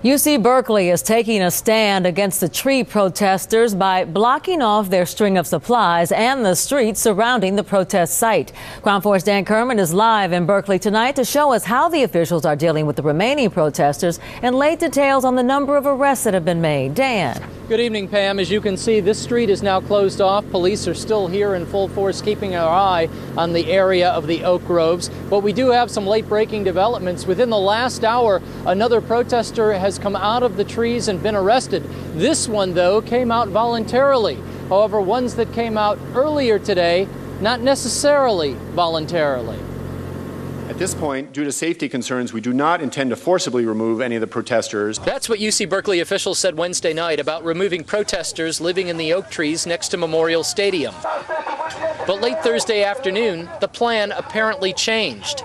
UC Berkeley is taking a stand against the tree protesters by blocking off their string of supplies and the streets surrounding the protest site. Crown 4's Dan Kerman is live in Berkeley tonight to show us how the officials are dealing with the remaining protesters and lay details on the number of arrests that have been made. Dan. Good evening, Pam. As you can see, this street is now closed off. Police are still here in full force, keeping our eye on the area of the oak groves. But we do have some late-breaking developments. Within the last hour, another protester has come out of the trees and been arrested. This one, though, came out voluntarily. However, ones that came out earlier today, not necessarily voluntarily. At this point, due to safety concerns, we do not intend to forcibly remove any of the protesters. That's what UC Berkeley officials said Wednesday night about removing protesters living in the oak trees next to Memorial Stadium. But late Thursday afternoon, the plan apparently changed.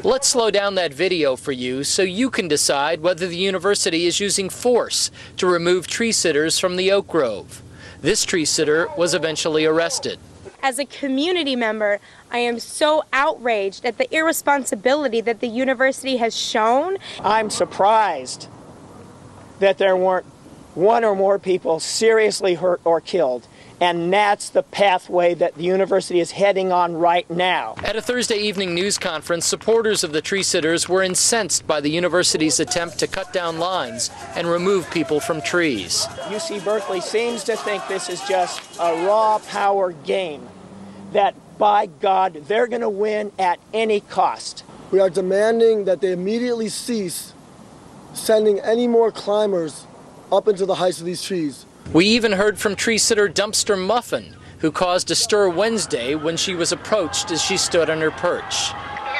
Let's slow down that video for you so you can decide whether the university is using force to remove tree sitters from the oak grove. This tree sitter was eventually arrested. As a community member, I am so outraged at the irresponsibility that the university has shown. I'm surprised that there weren't one or more people seriously hurt or killed. And that's the pathway that the university is heading on right now. At a Thursday evening news conference, supporters of the tree sitters were incensed by the university's attempt to cut down lines and remove people from trees. UC Berkeley seems to think this is just a raw power game, that by God, they're going to win at any cost. We are demanding that they immediately cease sending any more climbers up into the heights of these trees. We even heard from tree sitter Dumpster Muffin, who caused a stir Wednesday when she was approached as she stood on her perch. They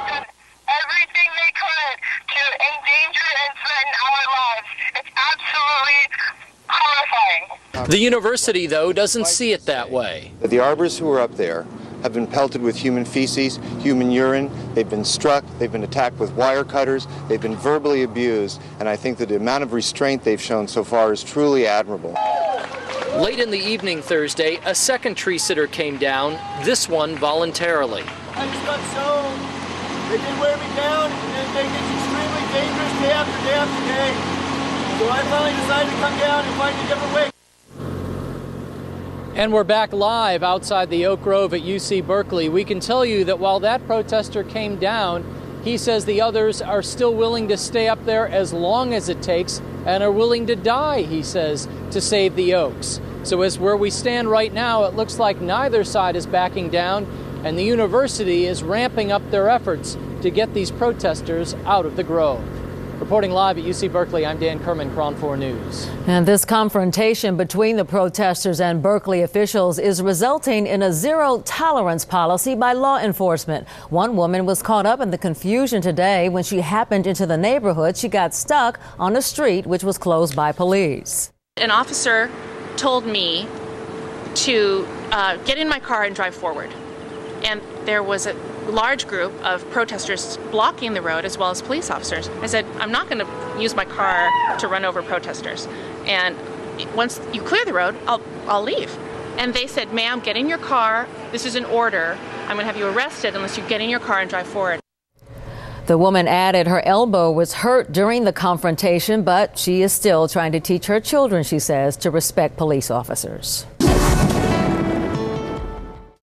did everything they could to endanger and threaten our lives. It's absolutely horrifying. The university, though, doesn't see it that way. The arborists who are up there have been pelted with human feces, human urine, they've been struck, they've been attacked with wire cutters, they've been verbally abused, and I think that the amount of restraint they've shown so far is truly admirable. Late in the evening Thursday, a second tree sitter came down, this one voluntarily. I just got so, they did wear me down, and they get extremely dangerous day after day after day. So I finally decided to come down and find a different way. And we're back live outside the Oak Grove at UC Berkeley. We can tell you that while that protester came down, he says the others are still willing to stay up there as long as it takes and are willing to die, he says, to save the oaks. So as where we stand right now, it looks like neither side is backing down, and the university is ramping up their efforts to get these protesters out of the grove. Reporting live at UC Berkeley, I'm Dan Kerman, Crown 4 News. And this confrontation between the protesters and Berkeley officials is resulting in a zero-tolerance policy by law enforcement. One woman was caught up in the confusion today when she happened into the neighborhood. She got stuck on a street which was closed by police. An officer told me to get in my car and drive forward. And there was a large group of protesters blocking the road as well as police officers. I said, I'm not going to use my car to run over protesters. And once you clear the road, I'll leave. And they said, ma'am, get in your car. This is an order. I'm going to have you arrested unless you get in your car and drive forward. The woman added her elbow was hurt during the confrontation, but she is still trying to teach her children, she says, to respect police officers.